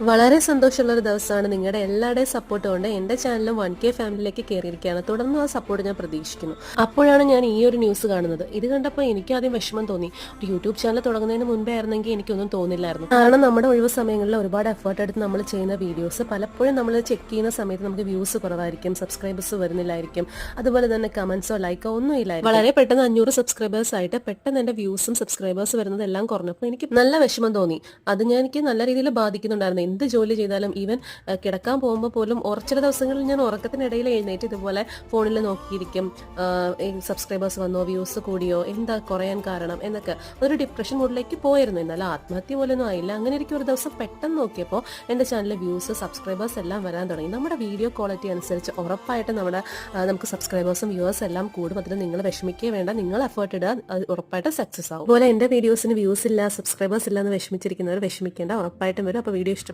വളരെ സന്തോഷമുള്ള ഒരു ദിവസമാണ്. നിങ്ങളുടെ എല്ലാവരുടെയും സപ്പോർട്ട് കൊണ്ട് എൻ്റെ ചാനലും 1K ഫാമിലിയിലേക്ക് കയറിയിരിക്കുകയാണ്. തുടർന്നും ആ സപ്പോർട്ട് ഞാൻ പ്രതീക്ഷിക്കുന്നു. അപ്പോഴാണ് ഞാൻ ഈ ഒരു ന്യൂസ് കാണുന്നത്. ഇത് കണ്ടപ്പോൾ എനിക്ക് ആദ്യം വിഷമം തോന്നി. ഒരു യൂട്യൂബ് ചാനൽ തുടങ്ങുന്നതിന് മുൻപേ ആയിരുന്നെങ്കിൽ എനിക്കൊന്നും തോന്നില്ലായിരുന്നു. കാരണം നമ്മുടെ ഒഴിവ് സമയങ്ങളിൽ ഒരുപാട് എഫേർട്ട് എടുത്ത് നമ്മൾ ചെയ്യുന്ന വീഡിയോസ് പലപ്പോഴും നമ്മൾ ചെക്ക് ചെയ്യുന്ന സമയത്ത് നമുക്ക് വ്യൂസ് കുറവായിരിക്കും, സബ്സ്ക്രൈബേഴ്സ് വരുന്നില്ലായിരിക്കും, അതുപോലെ തന്നെ കമന്റ്സോ ലൈക്കോ ഒന്നും ഇല്ലായിരിക്കും. വളരെ പെട്ടെന്ന് 500 സബ്സ്ക്രൈബേഴ്സ് ആയിട്ട് പെട്ടെന്ന് എൻ്റെ വ്യൂസും സബ്സ്ക്രൈബേഴ്സ് വരുന്നതെല്ലാം കുറഞ്ഞപ്പോൾ എനിക്ക് നല്ല വിഷമം തോന്നി. അത് എനിക്ക് നല്ല രീതിയിൽ ബാധിക്കുന്നുണ്ടായിരുന്നു. എന്ത് ജോലി ചെയ്താലും ഈവൻ കിടക്കാൻ പോകുമ്പോൾ പോലും ചില ദിവസങ്ങളിൽ ഞാൻ ഉറക്കത്തിനിടയിൽ എഴുന്നേറ്റ് ഇതുപോലെ ഫോണിൽ നോക്കിയിരിക്കും, സബ്സ്ക്രൈബേഴ്സ് വന്നോ, വ്യൂസ് കൂടിയോ, എന്താ കുറയാൻ കാരണം എന്നൊക്കെ. ഒരു ഡിപ്രഷൻ മൂഡിലേക്ക് പോയിരുന്നു. എന്നാൽ ആത്മഹത്യ പോലൊന്നും ആയില്ല. അങ്ങനെ എനിക്ക് ഒരു ദിവസം പെട്ടെന്ന് നോക്കിയപ്പോൾ എൻ്റെ ചാനലിലെ വ്യൂസ്, സബ്സ്ക്രൈബേഴ്സ് എല്ലാം വരാൻ തുടങ്ങി. നമ്മുടെ വീഡിയോ ക്വാളിറ്റി അനുസരിച്ച് ഉറപ്പായിട്ട് നമുക്ക് സബ്സ്ക്രൈബേഴ്സും വ്യൂവേഴ്സ് എല്ലാം കൂടും. അതിൽ നിങ്ങൾ വിഷമിക്കേ വേണ്ട, നിങ്ങൾ എഫേർട്ട് ഇടുക, അത് ഉറപ്പായിട്ട് സക്സസ് ആവും. അതുപോലെ എൻ്റെ വീഡിയോസിന് വ്യൂസ് ഇല്ല, സബ്സ്ക്രൈബേഴ്സ് ഇല്ല എന്ന് വിഷമിച്ചിരിക്കുന്നവർ വിഷമിക്കേണ്ട, ഉറപ്പായിട്ടും വരും. അപ്പോൾ വീഡിയോ ഇഷ്ടപ്പെട്ടു